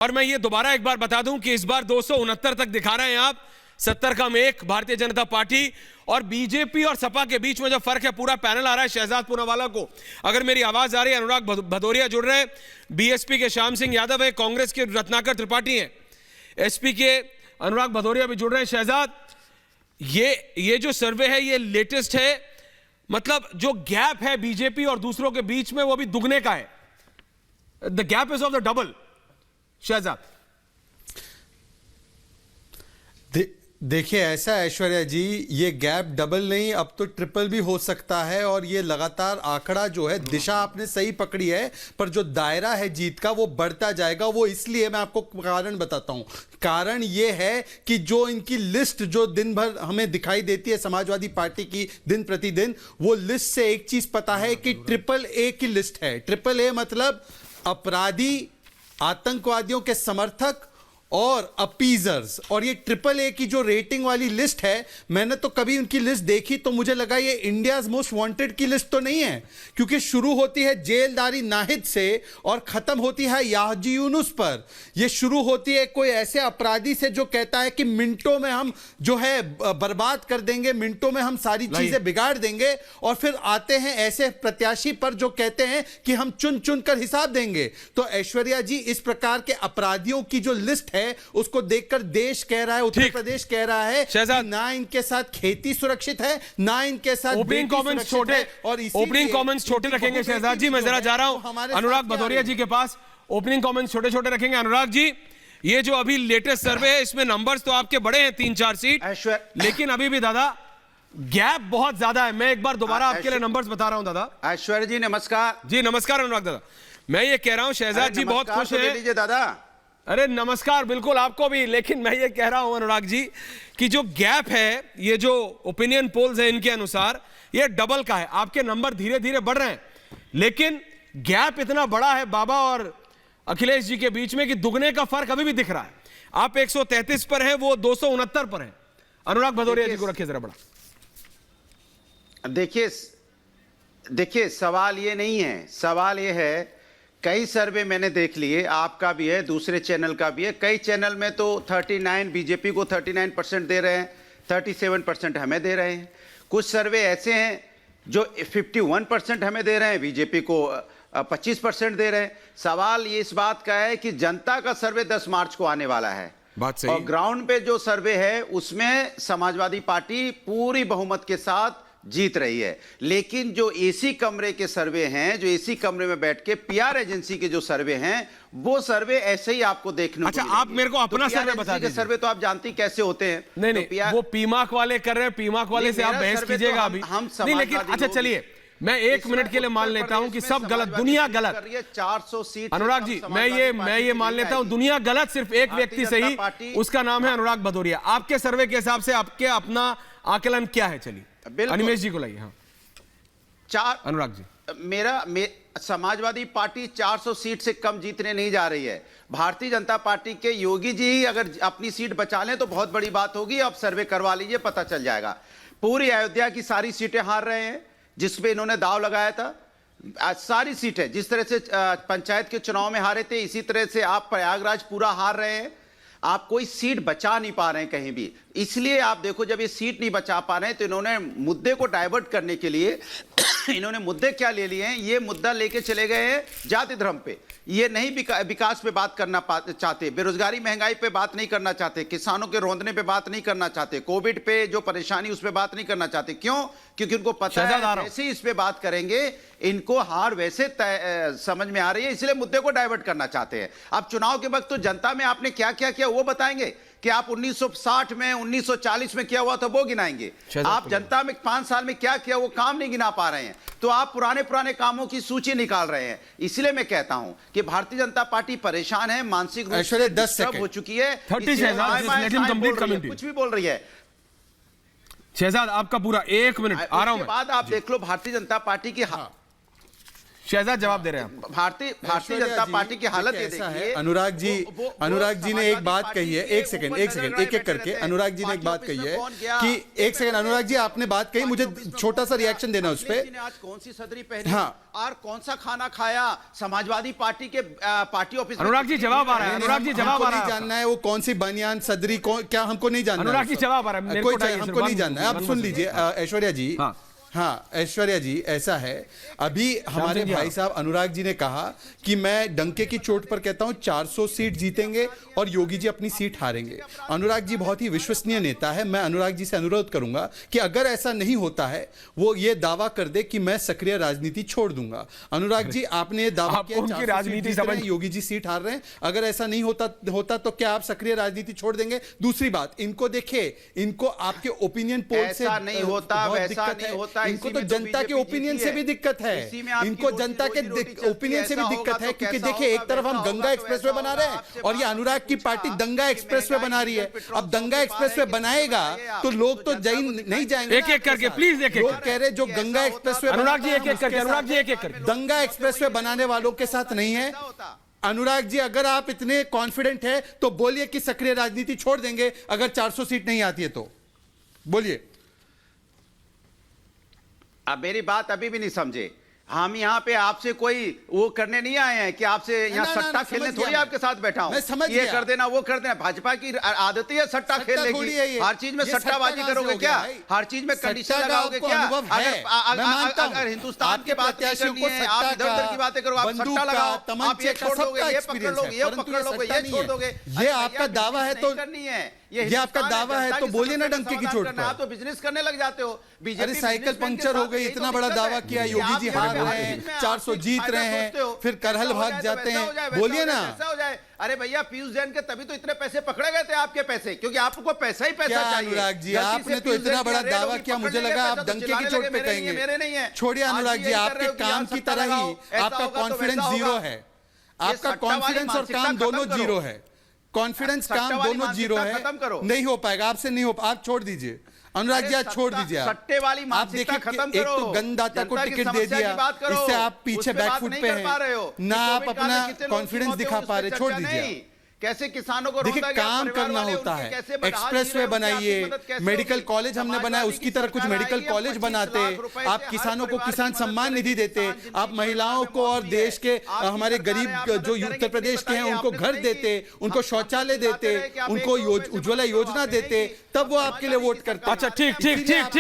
और मैं ये दोबारा एक बार बता दूं कि इस बार 269 तक दिखा रहे हैं आप, 70 कम 1 भारतीय जनता पार्टी और बीजेपी और सपा के बीच में जो फर्क है, पूरा पैनल आ रहा है शहजाद पूनावाला को। अगर मेरी आवाज आ रही है, अनुराग भदौरिया जुड़ रहे हैं, बीएसपी के श्याम सिंह यादव है, कांग्रेस के रत्नाकर त्रिपाठी हैं, एसपी के अनुराग भदौरिया भी जुड़ रहे हैं। शहजाद, ये जो सर्वे है ये लेटेस्ट है, मतलब जो गैप है बीजेपी और दूसरों के बीच में वो भी दुगने का है। The gap is of the double. Shahzad, देखिए ऐसा ऐश्वर्या जी, ये गैप डबल नहीं अब तो ट्रिपल भी हो सकता है। और ये लगातार आंकड़ा जो है, दिशा आपने सही पकड़ी है, पर जो दायरा है जीत का वो बढ़ता जाएगा। वो इसलिए, मैं आपको कारण बताता हूं। कारण ये है कि जो इनकी लिस्ट जो दिन भर हमें दिखाई देती है समाजवादी पार्टी की दिन प्रतिदिन, वो लिस्ट से एक चीज पता है कि ट्रिपल ए की लिस्ट है। ट्रिपल ए मतलब अपराधी, आतंकवादियों के समर्थक और अपीजर्स। और ये ट्रिपल ए की जो रेटिंग वाली लिस्ट है, मैंने तो कभी उनकी लिस्ट देखी तो मुझे लगा ये इंडियाज मोस्ट वांटेड की लिस्ट तो नहीं है, क्योंकि शुरू होती है जेलदारी नाहिद से और खत्म होती है याजी यूनुस पर। ये शुरू होती है कोई ऐसे अपराधी से जो कहता है कि मिनटों में हम जो है बर्बाद कर देंगे, मिनटों में हम सारी चीजें बिगाड़ देंगे। और फिर आते हैं ऐसे प्रत्याशी पर जो कहते हैं कि हम चुन चुन कर हिसाब देंगे। तो ऐश्वर्या जी, इस प्रकार के अपराधियों की जो लिस्ट है उसको देखकर देश कह रहा है, उत्तर प्रदेश कह रहा है कि ना इनके साथ खेती सुरक्षित है, ना इनके साथ ओपनिंग कमेंट्स छोटे, और ओपनिंग कमेंट्स छोटे रखेंगे। शहजाद जी, मैं जरा जा रहा हूं अनुराग भदौरिया जी के पास। ओपनिंग कमेंट्स छोटे छोटे रखेंगे। अनुराग जी, ये जो अभी लेटेस्ट सर्वे है, इसमें नंबर्स तो आपके बड़े हैं, 3-4 सीट, लेकिन अभी भी दादा गैप बहुत ज्यादा है। मैं एक बार दोबारा आपके लिए नंबर्स बता रहा हूं दादा। ऐश्वर्या जी नमस्कार। जी नमस्कार अनुराग दादा। मैं ये कह रहा हूं शहजाद जी बहुत खुश है। दादा अरे नमस्कार, बिल्कुल आपको भी। लेकिन मैं ये कह रहा हूं अनुराग जी कि जो गैप है, ये जो ओपिनियन पोल्स है इनके अनुसार ये डबल का है। आपके नंबर धीरे धीरे बढ़ रहे हैं, लेकिन गैप इतना बड़ा है बाबा और अखिलेश जी के बीच में कि दुगने का फर्क अभी भी दिख रहा है। आप 133 पर हैं, वो 269 पर हैं। अनुराग भदौरिया जी को रखिए जरा बड़ा। देखिए सवाल ये नहीं है, सवाल ये है, कई सर्वे मैंने देख लिए, आपका भी है, दूसरे चैनल का भी है। कई चैनल में तो 39 बीजेपी को 39% दे रहे हैं, 37% हमें दे रहे हैं। कुछ सर्वे ऐसे हैं जो 51% हमें दे रहे हैं, बीजेपी को 25% दे रहे हैं। सवाल ये इस बात का है कि जनता का सर्वे 10 मार्च को आने वाला है, बात सही। और ग्राउंड पे जो सर्वे है उसमें समाजवादी पार्टी पूरी बहुमत के साथ जीत रही है। लेकिन जो एसी कमरे के सर्वे हैं, जो एसी कमरे में बैठ के पीआर एजेंसी के जो सर्वे हैं, वो सर्वे ऐसे ही आपको देखने अच्छा, आप मेरे को अपना सर्वे बता दीजिए। सर्वे तो आप जानते ही कैसे होते हैं। नहीं, वो पीमाक वाले कर रहे हैं, पीमाक वाले से आप बहस कीजिएगा अभी नहीं। लेकिन अच्छा चलिए, मैं 1 मिनट के लिए मान लेता हूं कि सब गलत, दुनिया गलत। 400 सीट अनुराग जी, मैं ये मान लेता हूं दुनिया गलत, सिर्फ एक व्यक्ति सही, उसका नाम है अनुराग भदौरिया। आपके सर्वे के हिसाब से आपके अपना आकलन क्या है? चलिए अनिमेश जी को लाइए। हाँ अनुराग जी, समाजवादी पार्टी 400 सीट से कम जीतने नहीं जा रही है। भारतीय जनता पार्टी के योगी जी ही अगर अपनी सीट बचा लें तो बहुत बड़ी बात होगी। अब सर्वे करवा लीजिए, पता चल जाएगा। पूरी अयोध्या की सारी सीटें हार रहे हैं जिसपे इन्होंने दाव लगाया था। सारी सीटें, जिस तरह से पंचायत के चुनाव में हारे थे, इसी तरह से आप प्रयागराज पूरा हार रहे हैं। आप कोई सीट बचा नहीं पा रहे हैं कहीं भी। इसलिए आप देखो, जब ये सीट नहीं बचा पा रहे हैं तो इन्होंने मुद्दे को डाइवर्ट करने के लिए इन्होंने मुद्दे क्या ले लिए हैं? ये मुद्दा लेके चले गए हैं जाति धर्म पे। ये नहीं विकास पे बात करना चाहते, बेरोजगारी महंगाई पे बात नहीं करना चाहते, किसानों के रोंदने पे बात नहीं करना चाहते, कोविड पे जो परेशानी उस पे बात नहीं करना चाहते। क्यों? क्योंकि उनको पता है जैसे ही इस पे बात करेंगे इनको हार वैसे समझ में आ रही है, इसलिए मुद्दे को डाइवर्ट करना चाहते हैं। अब चुनाव के वक्त तो जनता में आपने क्या क्या किया वो बताएंगे कि आप 1960 में 1940 में क्या हुआ था वो गिनाएंगे। आप जनता में 5 साल में क्या किया वो काम नहीं गिना पा रहे हैं, तो आप पुराने कामों की सूची निकाल रहे हैं। इसलिए मैं कहता हूं कि भारतीय जनता पार्टी परेशान है, मानसिक रूप से डिस्टर्ब हो चुकी है, कुछ भी बोल रही है। शहजाद आपका पूरा 1 मिनट आ रहा हूं। बाद आप देख लो भारतीय जनता पार्टी की शहजाद जवाब दे रहे हैं। भारतीय जनता पार्टी की हालत ये ऐसा है, देखिए। अनुराग जी वो अनुराग जी ने एक बात समाजवादी कही है, पार्टी एक सेकंड एक में करके बैठे अनुराग जी ने एक पार्टी बात ऑफिस कही में है कौन गया? कि एक सेकंड अनुराग जी आपने बात कही, मुझे छोटा सा रिएक्शन देना उस पे। आज कौन सी सदरी पहनी हाँ। और कौन सा खाना खाया समाजवादी पार्टी के पार्टी ऑफिस में? अनुराग जी जवाब आ रहा है, अनुराग जी जवाब हमको आ रहा नहीं है। जानना है वो कौन सी बनियान सदरी क्या हमको नहीं जानना है। अनुराग जी जवाब आ रहा है, मेरे कोई को चाहिए, हमको नहीं सिर्फ जानना है। आप सुन लीजिए ऐश्वर्या जी। हाँ। हाँ ऐश्वर्या जी, ऐसा है अभी हमारे भाई साहब अनुराग जी ने कहा कि मैं डंके की चोट पर कहता हूं 400 सीट जीतेंगे और योगी जी अपनी सीट हारेंगे। अनुराग जी बहुत ही विश्वसनीय नेता है। मैं अनुराग जी से अनुरोध करूंगा कि अगर ऐसा नहीं होता है वो ये दावा कर दे कि मैं सक्रिय राजनीति छोड़ दूंगा। अनुराग जी आपने ये दावा आप किया उनकी 400 सीट राजनीति जीत रहे हैं, समझ- योगी जी सीट हार रहे हैं। अगर ऐसा नहीं होता तो क्या आप सक्रिय राजनीति छोड़ देंगे? दूसरी बात, इनको देखिए, इनको आपके ओपिनियन पोल से ऐसा नहीं होता, बहुत वैसा दिक्कत नहीं है। होता। इनको इसी तो में जनता के बीजेपी ओपिनियन जीती से भी दिक्कत है, इसी में आपकी इनको जनता के रोजी रोटी चलती है। ओपिनियन से भी ऐसा दिक्कत होगा है तो क्योंकि कैसा देखिए एक होगा, तरफ हम वैसा गंगा होगा एक्सप्रेसवे तो बना वैसा रहे हैं होगा। और ये आपसे अनुराग की बात पार्टी पूछा दंगा कि एक्सप्रेसवे महंगाई बना रही है। पेट्रोल अब दंगा पंप एक्सप्रेसवे पे बनाएगा आप, तो लोग तो जनता को नहीं जाएंगे। एक एक करके प्लीज, एक लोग एक कह रहे जो कि गंगा ऐसा एक्सप्रेसवे होता तो अनुराग जी बनाता एक है, एक करके, उसके अनुराग जी साथ- एक एक करके। दंगा एक्सप्रेसवे बनाने वालों के साथ नहीं है। अनुराग जी अगर आप इतने कॉन्फिडेंट है तो बोलिए कि सक्रिय राजनीति छोड़ देंगे अगर 400 सीट नहीं आती है तो बोलिए। अब मेरी बात अभी भी नहीं समझे। हम यहाँ पे आपसे कोई वो करने नहीं आए हैं कि आपसे यहाँ ना, ना, सट्टा ना, खेलने समझ थोड़ी गया आपके साथ बैठा हूँ। मैं समझ ये गया। कर देना वो कर देना। भाजपा की आदत ही है सट्टा खेलने थोड़ी की। है ये। हर चीज में ये सट्टाबाजी सट्टा कहाँ करोगे से क्या? हो गया भाई? हर चीज में कंडीशन सट्टा का लगाओगे आपको क्या? अनुभव है। मैं मानता हूं। अगर हिंदुस्तान आपके की बात नहीं प्रत्याशियों करनी को है, सट्टा आप इधर उधर का, की बातें करो, आप बंदूक सट्टा का, लगाओ, आप तमंचे ये का छोड़ सबका दोगे, ये पकड़ experience लोगे, है, ये परंतु पकड़ ये लोगे, सट्टा ये नहीं छोड़ है। दोगे। ये आपका दावा है तो करनी है ये आपका दावा है तो बोलिए ना डंके की चोट पर। आप तो बिजनेस करने लग जाते हो। अरे साइकिल पंक्चर हो गई, इतना बड़ा दावा किया, योगी जी हार रहे हैं, 400 जीत रहे हैं, फिर करहल भाग जाते हैं, बोलिए ना। ऐसा हो जाए। अरे भैया पीयूष जैन के तभी तो इतने पैसे पकड़े गए थे आपके पैसे, क्योंकि आपको पैसा ही पैसा क्या चाहिए। अनुराग जी गलती से आपने तो पीयूष इतना जैन बड़ा की रेड दावा होगी, किया, पकड़ मुझे लेंगे लगा आप पैसा तो डंके चिल्लाने की चोट लगे, पे मेरे नहीं है, कहेंगे। मेरे नहीं है। छोड़िए आज अनुराग भी जी, यही कर आपके रहे हो कि काम यहाँ की सट्टा तरह लगाओ, ही ऐसा आपका होगा तो कॉन्फिडेंस वैसा जीरो होगा। है। ये आपका सट्टा वाली कॉन्फिडेंस और मानसिकता काम दोनों खत्म करो। जीरो है। कॉन्फिडेंस सट्टा काम वाली दोनों जीरो मानसिकता है। खत्म करो। नहीं हो पाएगा आपसे, नहीं हो, आप छोड़ दीजिए अनुराग जी, आज छोड़ दीजिए। सट्टे वाली आप मानसिकता देखिए खत्म एक करो। तो गंदाता को जनता की टिकट दे समस्या दिया, की बात करो। इससे आप पीछे उस पे बात बैकफुट नहीं पे कर पा रहे हो। हैं ना, आप कोविड काल में अपना कितने लोग कॉन्फिडेंस मौत हुई, दिखा उस पा पे रहे, छोड़ चर्चा दीजिए। नहीं। कैसे किसानों को देखिए रोका गया, काम परिवार करना वाले होता उनके है। कैसे बढ़ा एक्सप्रेसवे दिए, उनकी बनाइए, आर्थिक मदद कैसे मेडिकल होगी? कॉलेज हमने बनाया, समाजवादी उसकी की तरह कुछ सरकार मेडिकल आई है, कॉलेज 25 बनाते। लाख रुपए आप से हर किसानों को परिवार की किसान मदद सम्मान निधि करेगी। देते, किसान जिनकी आप महिलाओं परिवार को में और मौत हुई है। देश के आपकी हमारे सरकार है, आप गरीब मदद जो करेंगे, उत्तर प्रदेश के हैं बताइए, उनको आपने घर तो नहीं देते, की। उनको हम शौचालय बात कर देते, रहे हैं कि आप उनको एक रुपए से उज्ज्वला मदद करो, योजना आपने नहीं देते, की। तब वो अब आपके लिए वोट समाजवादी करते। अच्छा ठीक ठीक ठीक ठीक।